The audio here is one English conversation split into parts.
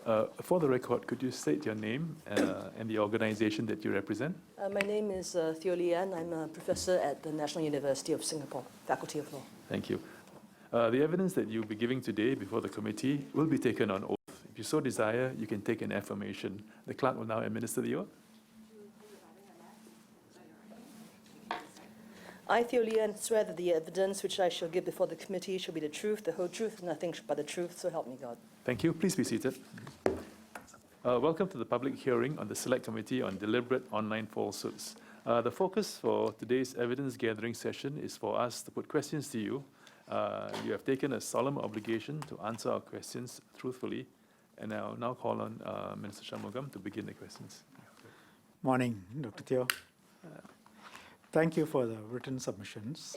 For the record, could you state your name and the organization that you represent? My name is Thio Li, and I'm a professor at the National University of Singapore, Faculty of Law. Thank you. The evidence that you'll be giving today before the committee will be taken on oath. If you so desire, you can take an affirmation. The clerk will now administer the oath. I, Thio Li, swear that the evidence which I shall give before the committee shall be the truth, the whole truth, and nothing but the truth, so help me God. Thank you. Please be seated. Welcome to the public hearing on the Select Committee on Deliberate Online Falsehoods. The focus for today's evidence gathering session is for us to put questions to you. You have taken a solemn obligation to answer our questions truthfully, and I'll now call on Minister Shanmugam to begin the questions. Morning, Dr. Thio. Thank you for the written submissions.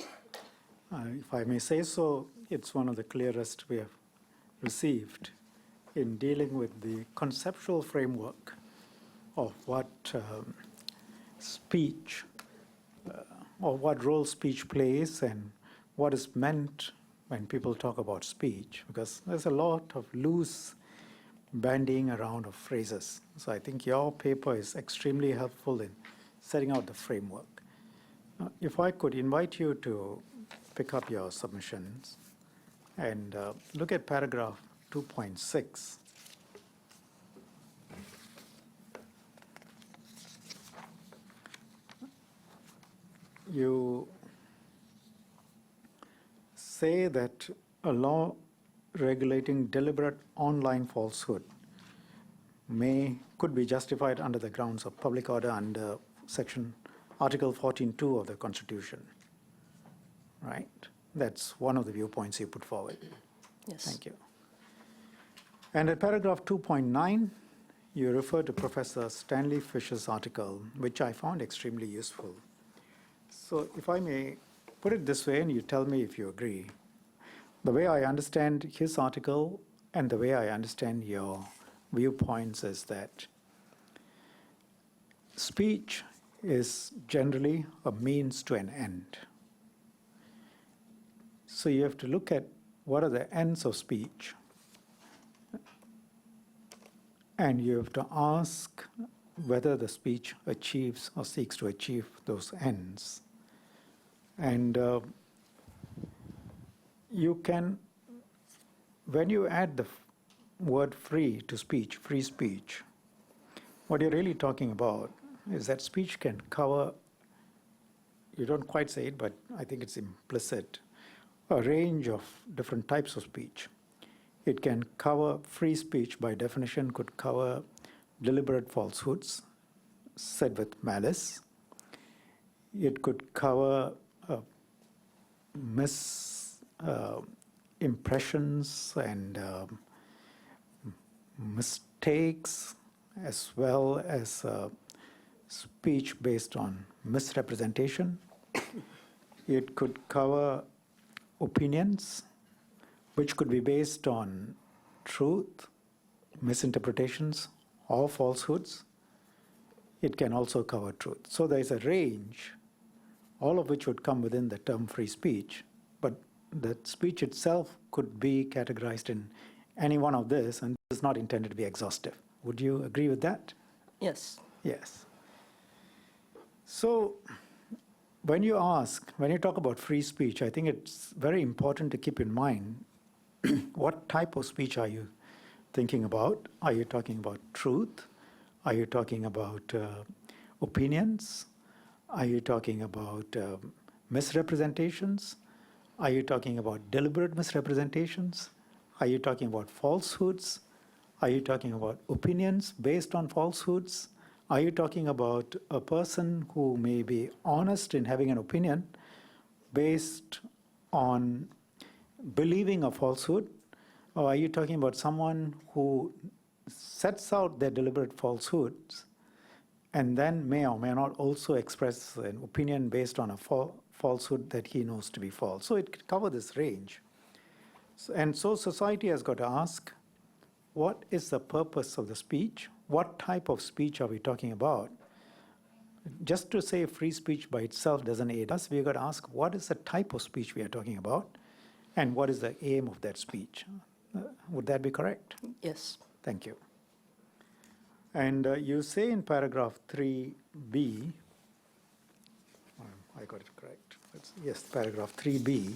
If I may say so, it's one of the clearest we have received in dealing with the conceptual framework of what speech, or what role speech plays and what is meant when people talk about speech, because there's a lot of loose bandying around of phrases. So I think your paper is extremely helpful in setting out the framework. If I could invite you to pick up your submissions and look at paragraph 2.6. You say that a law regulating deliberate online falsehood could be justified under the grounds of public order under Article 14.2 of the Constitution, right? That's one of the viewpoints you put forward. Yes. Thank you. And at paragraph 2.9, you refer to Professor Stanley Fisher's article, which I found extremely useful. So if I may put it this way, and you tell me if you agree, the way I understand his article and the way I understand your viewpoints is that speech is generally a means to an end. So you have to look at what are the ends of speech, and you have to ask whether the speech achieves or seeks to achieve those ends. And you can, when you add the word free to speech, free speech, what you're really talking about is that speech can cover, you don't quite say it, but I think it's implicit, a range of different types of speech. It can cover, free speech by definition could cover deliberate falsehoods said with malice. It could cover misimpressions and mistakes, as well as speech based on misrepresentation. It could cover opinions, which could be based on truth, misinterpretations, or falsehoods. It can also cover truth. So there is a range, all of which would come within the term free speech, but the speech itself could be categorized in any one of this, and this is not intended to be exhaustive. Would you agree with that? Yes. Yes. So when you talk about free speech, I think it's very important to keep in mind what type of speech are you thinking about? Are you talking about truth? Are you talking about opinions? Are you talking about misrepresentations? Are you talking about deliberate misrepresentations? Are you talking about falsehoods? Are you talking about opinions based on falsehoods? Are you talking about a person who may be honest in having an opinion based on believing a falsehood? Or are you talking about someone who sets out their deliberate falsehoods and then may or may not also express an opinion based on a falsehood that he knows to be false? So it could cover this range. And so society has got to ask, what is the purpose of the speech? What type of speech are we talking about? Just to say free speech by itself doesn't aid us. We've got to ask, what is the type of speech we are talking about? And what is the aim of that speech? Would that be correct? Yes. Thank you. And you say in paragraph 3b, I got it correct. Yes, paragraph 3b,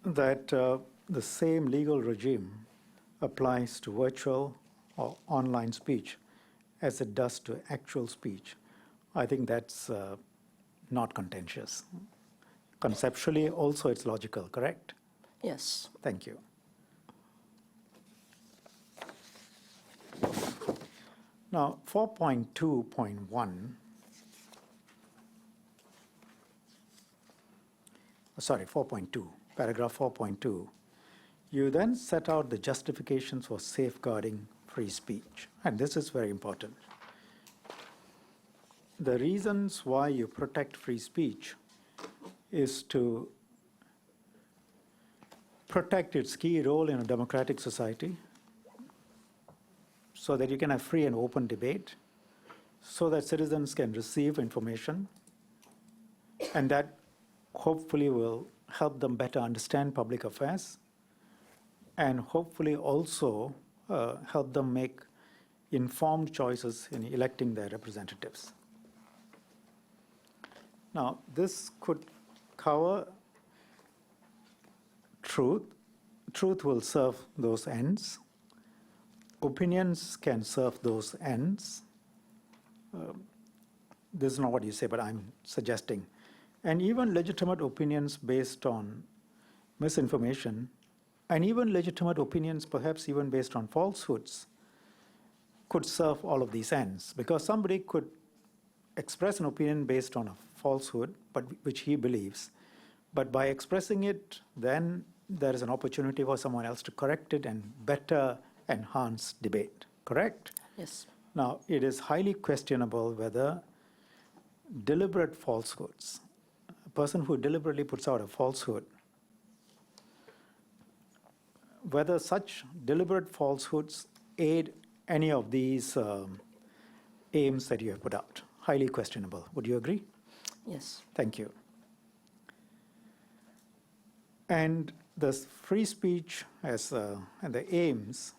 that the same legal regime applies to virtual or online speech as it does to actual speech. I think that's not contentious. Conceptually, also it's logical, correct? Yes. Thank you. Now, 4.2.1, sorry, 4.2, paragraph 4.2, you then set out the justifications for safeguarding free speech. And this is very important. The reasons why you protect free speech is to protect its key role in a democratic society, so that you can have free and open debate, so that citizens can receive information, and that hopefully will help them better understand public affairs, and hopefully also help them make informed choices in electing their representatives. Now, this could cover truth. Truth will serve those ends. Opinions can serve those ends. This is not what you say, but I'm suggesting. And even legitimate opinions based on misinformation, and even legitimate opinions perhaps even based on falsehoods, could serve all of these ends. Because somebody could express an opinion based on a falsehood, but which he believes, but by expressing it, then there is an opportunity for someone else to correct it and better enhance debate, correct? Yes. Now, it is highly questionable whether deliberate falsehoods, a person who deliberately puts out a falsehood, whether such deliberate falsehoods aid any of these aims that you have put out. Highly questionable. Would you agree? Yes. Thank you. And the free speech as and the aims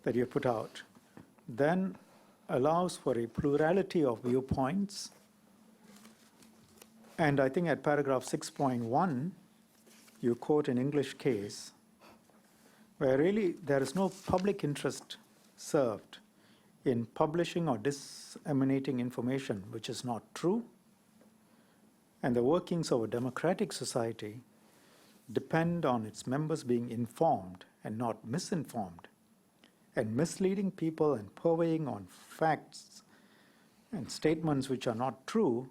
that you put out then allows for a plurality of viewpoints. And I think at paragraph 6.1, you quote an English case where really there is no public interest served in publishing or disseminating information which is not true. And the workings of a democratic society depend on its members being informed and not misinformed. And misleading people and purveying on facts and statements which are not true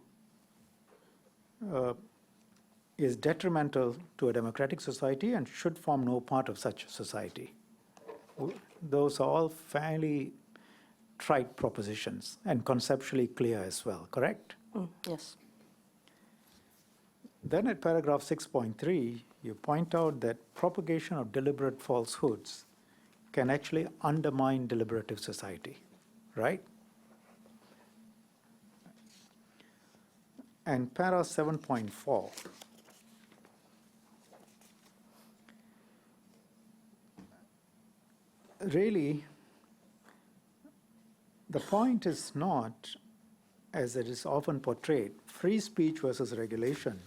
is detrimental to a democratic society and should form no part of such society. Those are all fairly trite propositions and conceptually clear as well, correct? Yes. Then at paragraph 6.3, you point out that propagation of deliberate falsehoods can actually undermine deliberative society, right? And para 7.4, really, the point is not, as it is often portrayed, free speech versus regulation,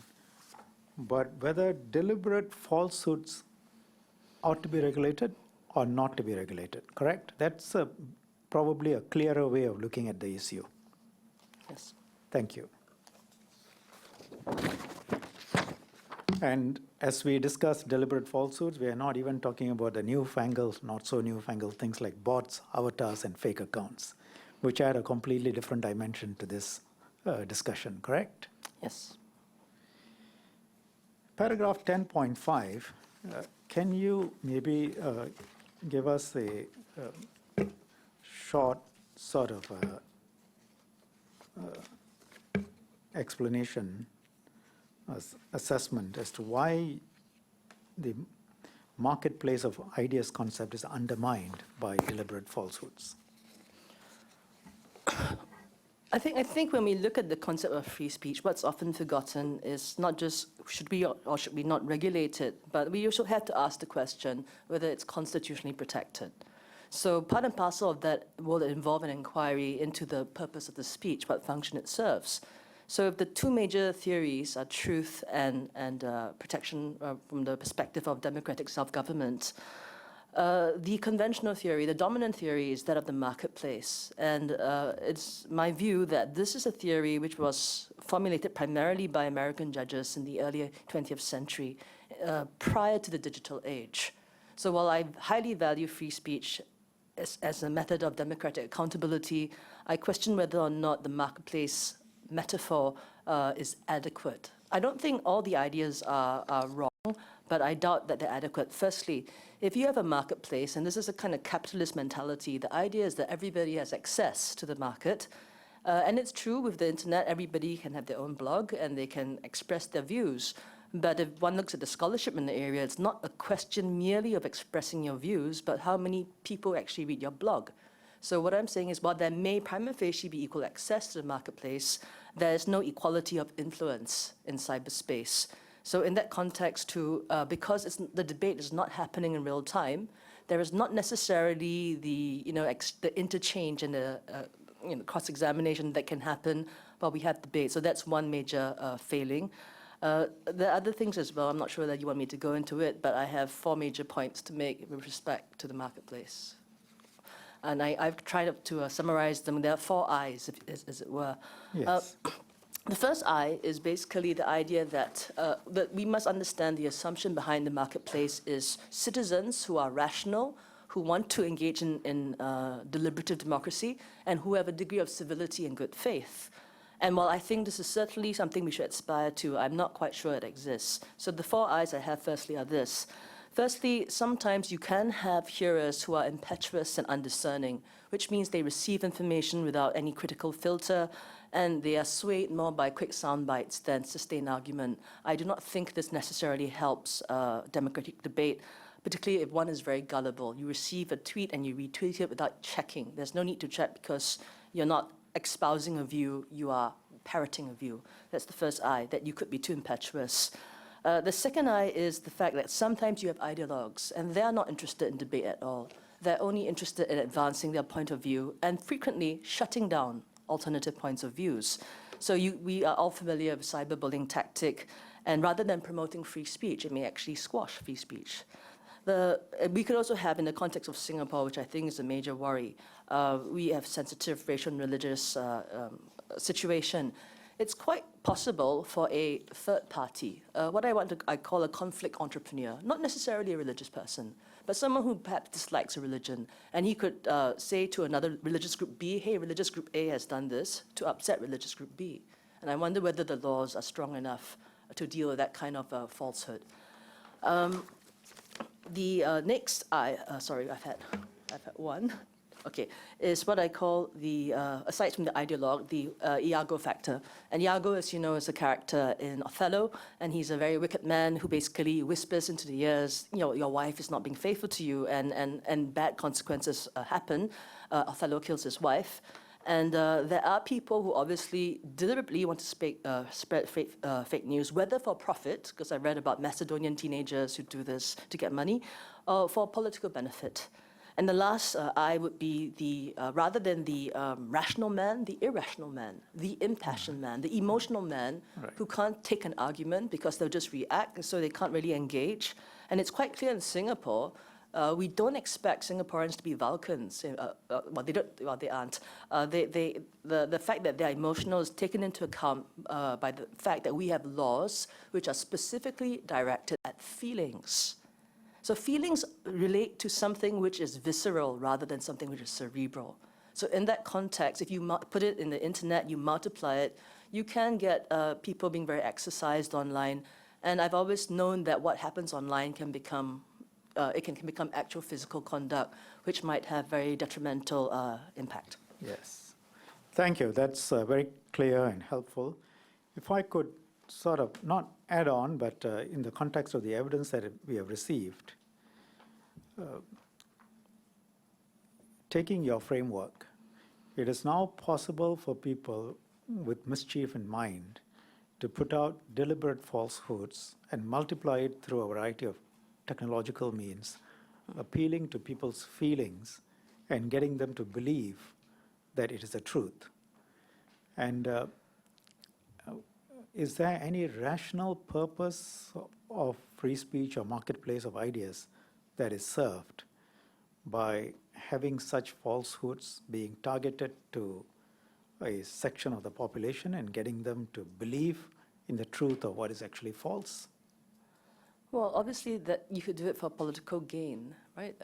but whether deliberate falsehoods ought to be regulated or not to be regulated, correct? That's probably a clearer way of looking at the issue. Yes. Thank you. And as we discussed deliberate falsehoods, we are not even talking about the newfangled, not so newfangled things like bots, avatars, and fake accounts, which add a completely different dimension to this discussion, correct? Yes. Paragraph 10.5, can you maybe give us a short sort of explanation, assessment as to why the marketplace of ideas concept is undermined by deliberate falsehoods? I think when we look at the concept of free speech, what's often forgotten is not just should we or should we not regulate it, but we also have to ask the question whether it's constitutionally protected. So part and parcel of that will involve an inquiry into the purpose of the speech, what function it serves. So if the two major theories are truth and protection from the perspective of democratic self-government, the conventional theory, the dominant theory, is that of the marketplace. And it's my view that this is a theory which was formulated primarily by American judges in the early 20th century, prior to the digital age. So while I highly value free speech as a method of democratic accountability, I question whether or not the marketplace metaphor is adequate. I don't think all the ideas are wrong, but I doubt that they're adequate. Firstly, if you have a marketplace, and this is a kind of capitalist mentality, the idea is that everybody has access to the market. And it's true with the internet, everybody can have their own blog and they can express their views. But if one looks at the scholarship in the area, it's not a question merely of expressing your views, but how many people actually read your blog. So what I'm saying is, while there may prima facie be equal access to the marketplace, there is no equality of influence in cyberspace. So in that context too, because the debate is not happening in real time, there is not necessarily the interchange and the cross-examination that can happen while we have debate. So that's one major failing. There are other things as well. I'm not sure that you want me to go into it, but I have 4 major points to make with respect to the marketplace. And I've tried to summarize them. There are 4 I's, as it were. Yes. The first I is basically the idea that we must understand the assumption behind the marketplace is citizens who are rational, who want to engage in deliberative democracy, and who have a degree of civility and good faith. And while I think this is certainly something we should aspire to, I'm not quite sure it exists. So the 4 I's I have firstly are this. Firstly, sometimes you can have hearers who are impetuous and undiscerning, which means they receive information without any critical filter, and they are swayed more by quick sound bites than sustained argument. I do not think this necessarily helps democratic debate, particularly if one is very gullible. You receive a tweet and you retweet it without checking. There's no need to check because you're not espousing a view, you are parroting a view. That's the first I, that you could be too impetuous. The second I is the fact that sometimes you have ideologues, and they're not interested in debate at all. They're only interested in advancing their point of view and frequently shutting down alternative points of views. So we are all familiar with cyberbullying tactic, and rather than promoting free speech, it may actually squash free speech. We could also have, in the context of Singapore, which I think is a major worry, we have sensitive racial and religious situation. It's quite possible for a third party, what I call a conflict entrepreneur, not necessarily a religious person, but someone who perhaps dislikes a religion. And he could say to another religious group B, hey, religious group A has done this to upset religious group B. And I wonder whether the laws are strong enough to deal with that kind of falsehood. The next sorry, I've had one. Okay, is what I call the, aside from the ideologue, the Iago factor. And Iago, as you know, is a character in Othello, and he's a very wicked man who basically whispers into the ears, your wife is not being faithful to you, and bad consequences happen. Othello kills his wife. And there are people who obviously deliberately want to spread fake news, whether for profit, because I read about Macedonian teenagers who do this to get money, or for political benefit. And the last I would be the, rather than the rational man, the irrational man, the impassioned man, the emotional man who can't take an argument because they'll just react, and so they can't really engage. And it's quite clear in Singapore, we don't expect Singaporeans to be Vulcans. They aren't. The fact that they're emotional is taken into account by the fact that we have laws which are specifically directed at feelings. So feelings relate to something which is visceral rather than something which is cerebral. So in that context, if you put it in the internet, you multiply it, you can get people being very exercised online. And I've always known that what happens online can become, it can become actual physical conduct, which might have very detrimental impact. Yes. Thank you. That's very clear and helpful. If I could sort of not add on, but in the context of the evidence that we have received, taking your framework, It is now possible for people with mischief in mind to put out deliberate falsehoods and multiply it through a variety of technological means, appealing to people's feelings and getting them to believe that it is the truth. And is there any rational purpose of free speech or marketplace of ideas that is served by having such falsehoods being targeted to a section of the population and getting them to believe in the truth of what is actually false? Well, obviously that you could do it for political gain, right?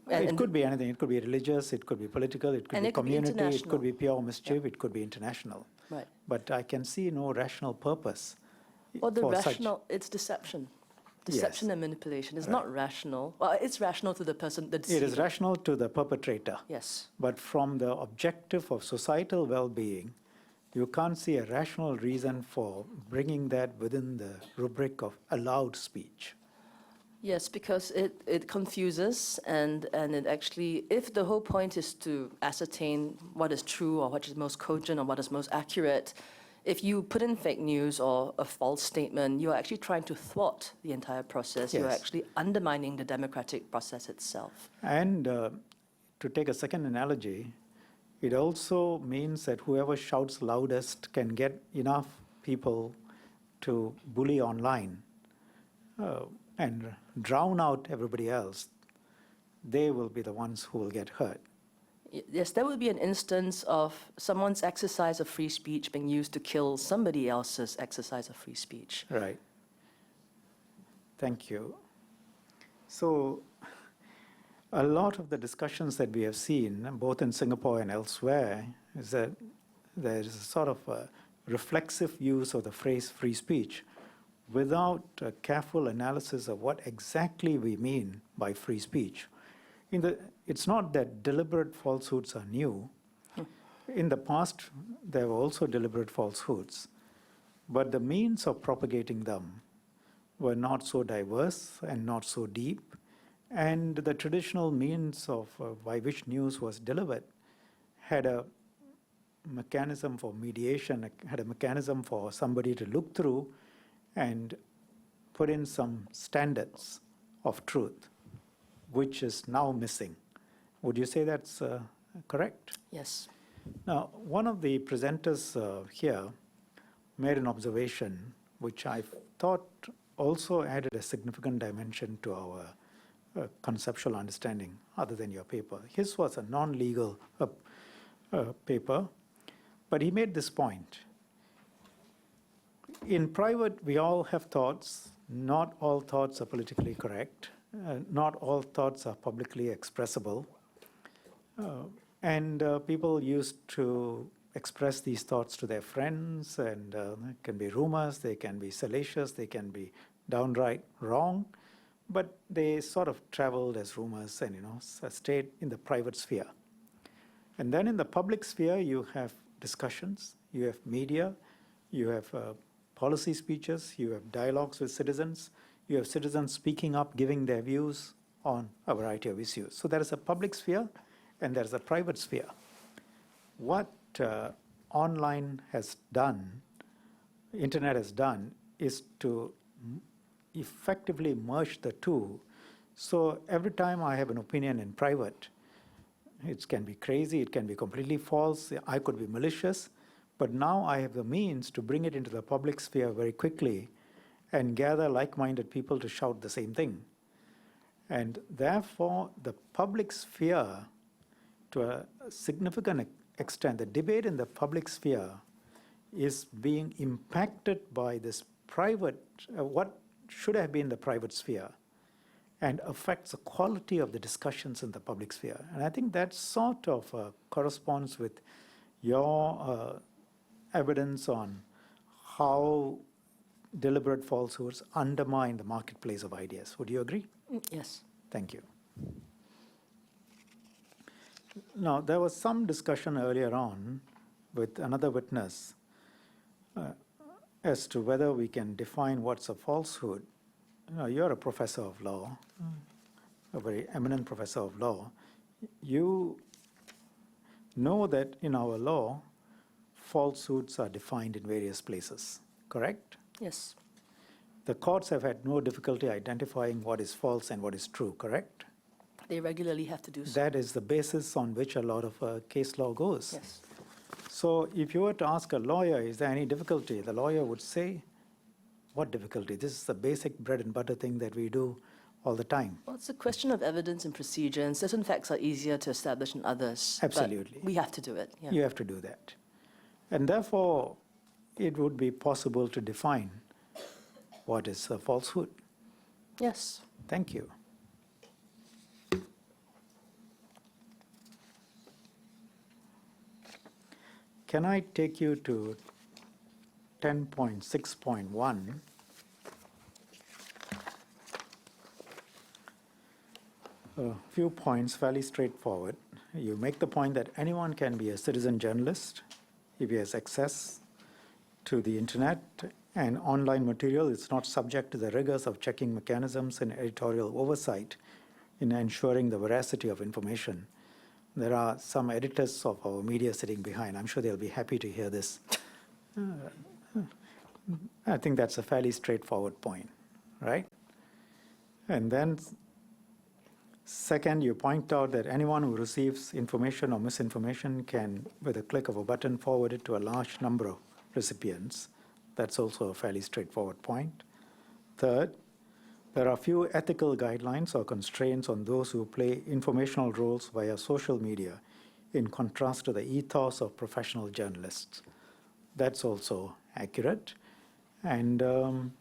It could be anything. It could be religious, it could be political, it could And be it could be community, it international. could be pure mischief, it could be international. Right. But I can see no rational purpose Well, the for such. rational, it's deception. Deception Yes. and manipulation. It's Right. not rational. Well, it's rational to the person that It is rational to the perpetrator. Yes. But from the objective of societal well-being, you can't see a rational reason for bringing that within the rubric of allowed speech. Yes, because it confuses and it actually, if the whole point is to ascertain what is true or what is most cogent or what is most accurate, if you put in fake news or a false statement, you're actually trying to thwart the entire process. You're Yes. actually undermining the democratic process itself. And to take a second analogy, it also means that whoever shouts loudest can get enough people to bully online and drown out everybody else. They will be the ones who will get hurt. Yes, there would be an instance of someone's exercise of free speech being used to kill somebody else's exercise of free speech. Right. Thank you. So a lot of the discussions that we have seen, both in Singapore and elsewhere, is that there is a sort of a reflexive use of the phrase free speech without a careful analysis of what exactly we mean by free speech. It's not that deliberate falsehoods are new. In the past, there were also deliberate falsehoods, but the means of propagating them were not so diverse and not so deep, and the traditional means of by which news was delivered had a mechanism for mediation, had a mechanism for somebody to look through and put in some standards of truth, which is now missing. Would you say that's correct? Yes. Now, one of the presenters here made an observation which I thought also added a significant dimension to our conceptual understanding, other than your paper. His was a non-legal paper, but he made this point. In private, we all have thoughts. Not all thoughts are politically correct. Not all thoughts are publicly expressible. And people used to express these thoughts to their friends, and it can be rumors, they can be salacious, they can be downright wrong, but they sort of traveled as rumors and stayed in the private sphere. And then in the public sphere, you have discussions, you have media, you have policy speeches, you have dialogues with citizens, you have citizens speaking up, giving their views on a variety of issues. So there is a public sphere and there is a private sphere. What online has done, internet has done, is to effectively merge the two. So every time I have an opinion in private, it can be crazy, it can be completely false, I could be malicious, but now I have the means to bring it into the public sphere very quickly and gather like-minded people to shout the same thing. And therefore, the public sphere, to a significant extent, the debate in the public sphere is being impacted by this private, what should have been the private sphere, and affects the quality of the discussions in the public sphere. And I think that sort of corresponds with your evidence on how deliberate falsehoods undermine the marketplace of ideas. Would you agree? Yes. Thank you. Now, there was some discussion earlier on with another witness as to whether we can define what's a falsehood. You're a professor of law, a very eminent professor of law. You know that in our law, falsehoods are defined in various places, correct? Yes. The courts have had no difficulty identifying what is false and what is true, correct? They regularly have to do so. That is the basis on which a lot of case law goes. Yes. So if you were to ask a lawyer, is there any difficulty? The lawyer would say, what difficulty? This is the basic bread and butter thing that we do all the time. Well, it's a question of evidence and procedure, and certain facts are easier to establish than others. but Absolutely. we have to do it. Yeah. You have to do that. And therefore, it would be possible to define what is a falsehood. Yes. Thank you. Can I take you to 10.6.1? A few points, fairly straightforward. You make the point that anyone can be a citizen journalist if he has access to the internet and online material. It's not subject to the rigors of checking mechanisms and editorial oversight in ensuring the veracity of information. There are some editors of our media sitting behind. I'm sure they'll be happy to hear this. I think that's a fairly straightforward point, right? And then second, you point out that anyone who receives information or misinformation can, with a click of a button, forward it to a large number of recipients. That's also a fairly straightforward point. Third, there are few ethical guidelines or constraints on those who play informational roles via social media, in contrast to the ethos of professional journalists. That's also accurate. And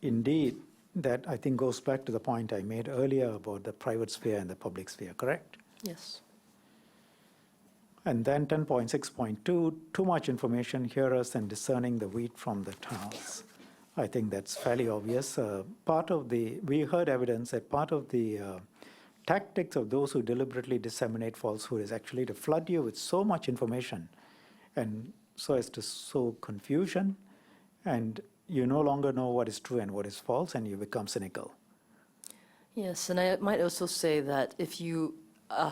indeed, that I think goes back to the point I made earlier about the private sphere and the public sphere, correct? Yes. And then 10.6.2, too much information, hearers and discerning the wheat from the tares. I think that's fairly obvious. We heard evidence that part of the tactics of those who deliberately disseminate falsehood is actually to flood you with so much information and so as to sow confusion, and you no longer know what is true and what is false, and you become cynical. Yes, and I might also say that if you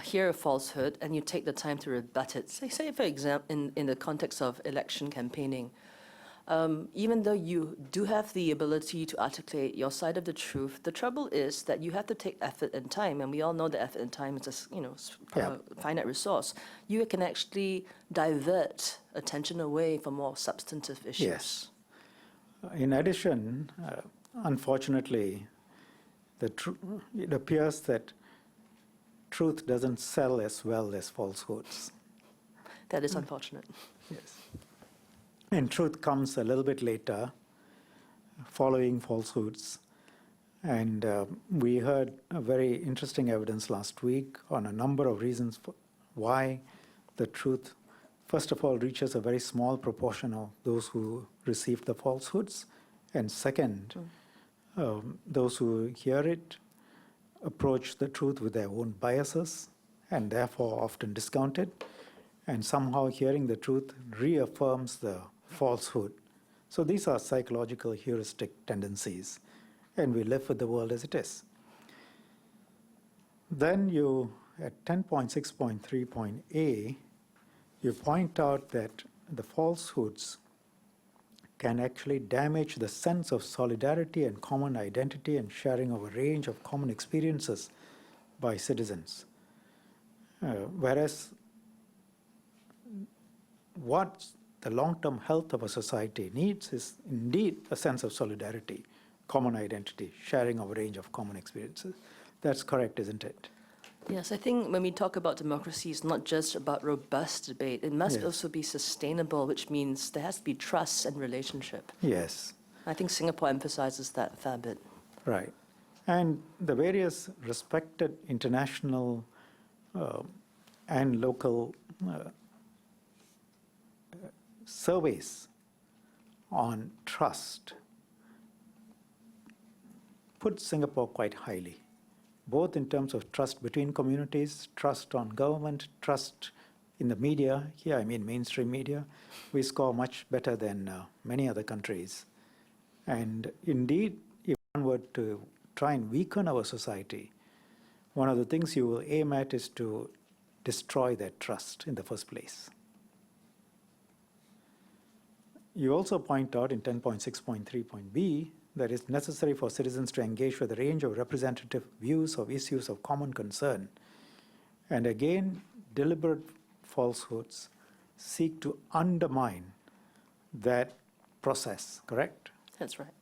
hear a falsehood and you take the time to rebut it, say for example, in the context of election campaigning, even though you do have the ability to articulate your side of the truth, the trouble is that you have to take effort and time, and we all know that effort and time is a finite resource. You can actually divert attention away from more substantive issues. Yes. In addition, unfortunately, it appears that truth doesn't sell as well as falsehoods. That is unfortunate. Yes. And truth comes a little bit later, following falsehoods. And we heard a very interesting evidence last week on a number of reasons for why the truth, first of all, reaches a very small proportion of those who receive the falsehoods. And second, those who hear it approach the truth with their own biases and therefore often discount it. And somehow hearing the truth reaffirms the falsehood. So these are psychological heuristic tendencies, and we live with the world as it is. Then you, at 10.6.3.a, you point out that the falsehoods can actually damage the sense of solidarity and common identity and sharing of a range of common experiences by citizens. Whereas what the long-term health of a society needs is indeed a sense of solidarity, common identity, sharing of a range of common experiences. That's correct, isn't it? Yes, I think when we talk about democracy, it's not just about robust debate. It must also be sustainable, which means there has to be trust and relationship. Yes. I think Singapore emphasizes that a fair bit. Right. And the various respected international and local surveys on trust put Singapore quite highly, both in terms of trust between communities, trust on government, trust in the media. Here I mean mainstream media. We score much better than many other countries. And indeed, if one were to try and weaken our society, one of the things you will aim at is to destroy their trust in the first place. You also point out in 10.6.3.b that it's necessary for citizens to engage with a range of representative views of issues of common concern. And again, deliberate falsehoods seek to undermine that process, correct? That's right.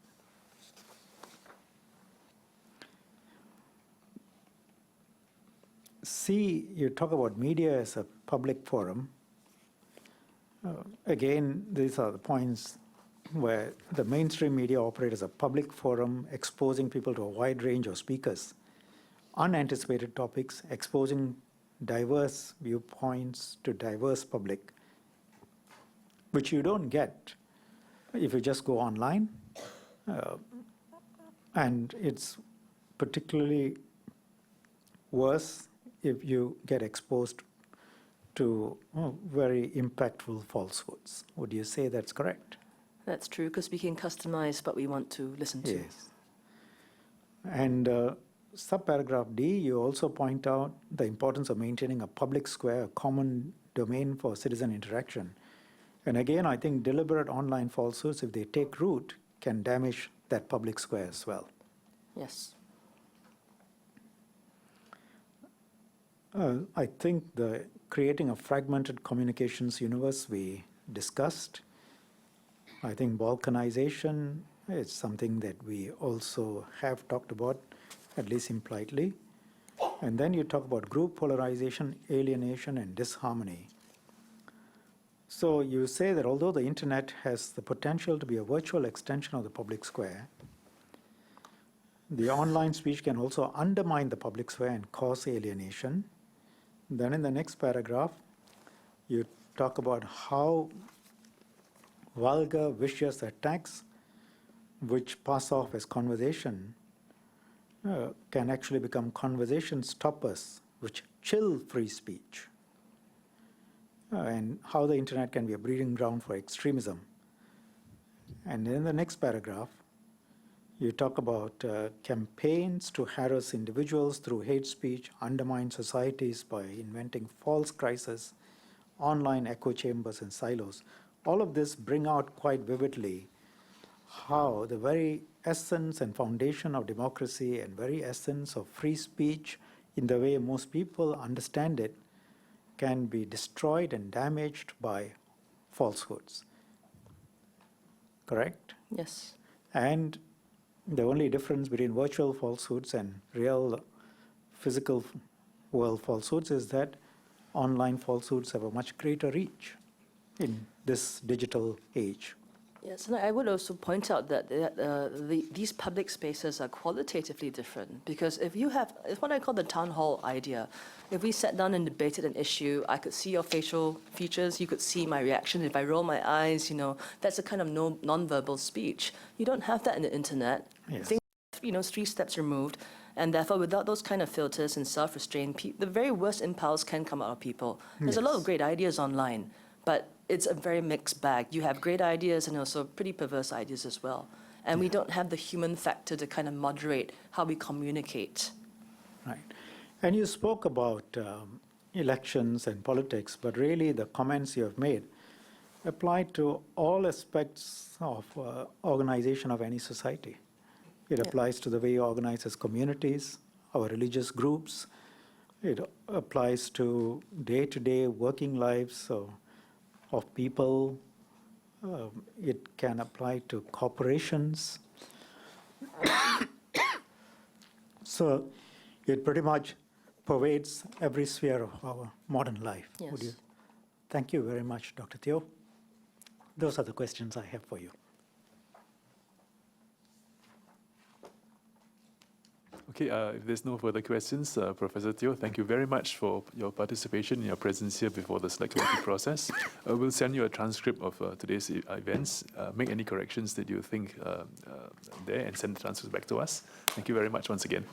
C, you talk about media as a public forum. Again, these are the points where the mainstream media operate as a public forum, exposing people to a wide range of speakers, unanticipated topics, exposing diverse viewpoints to diverse public, which you don't get if you just go online. And it's particularly worse if you get exposed to very impactful falsehoods. Would you say that's correct? That's true, because we can customize what we want to listen to. Yes. And subparagraph D, you also point out the importance of maintaining a public square, a common domain for citizen interaction. And again, I think deliberate online falsehoods, if they take root, can damage that public square as well. Yes. I think the creating a fragmented communications universe we discussed. I think balkanization is something that we also have talked about, at least impliedly. And then you talk about group polarization, alienation, and disharmony. So you say that although the internet has the potential to be a virtual extension of the public square, the online speech can also undermine the public square and cause alienation. Then in the next paragraph, you talk about how vulgar, vicious attacks, which pass off as conversation, can actually become conversation stoppers, which chill free speech, and how the internet can be a breeding ground for extremism. And in the next paragraph, you talk about campaigns to harass individuals through hate speech, undermine societies by inventing false crises, online echo chambers and silos. All of this bring out quite vividly how the very essence and foundation of democracy and very essence of free speech, in the way most people understand it, can be destroyed and damaged by falsehoods. Correct? Yes. And the only difference between virtual falsehoods and real physical world falsehoods is that online falsehoods have a much greater reach in this digital age. Yes, and I would also point out that these public spaces are qualitatively different, because if you have, it's what I call the town hall idea. If we sat down and debated an issue, I could see your facial features, you could see my reaction. If I roll my eyes, that's a kind of non-verbal speech. You don't have that in the internet. Yes. Things, 3 steps removed, and therefore without those kind of filters and self-restraint, the very worst impulse can come out of people. There's a lot of great ideas online, but it's a very mixed bag. You have great ideas and also pretty perverse ideas as well. And we don't have the human factor to kind of moderate how we communicate. Right. And you spoke about elections and politics, but really the comments you have made apply to all aspects of organization of any society. It applies to the way you organize as communities, our religious groups. It applies to day-to-day working lives of people. It can apply to corporations. So it pretty much pervades every sphere of our modern life. Yes. Thank you very much, Dr. Thio. Those are the questions I have for you. Okay, if there's no further questions, Professor Thio, thank you very much for your participation and your presence here before the select committee process. We'll send you a transcript of today's events. Make any corrections that you think there and send the transcripts back to us. Thank you very much once again.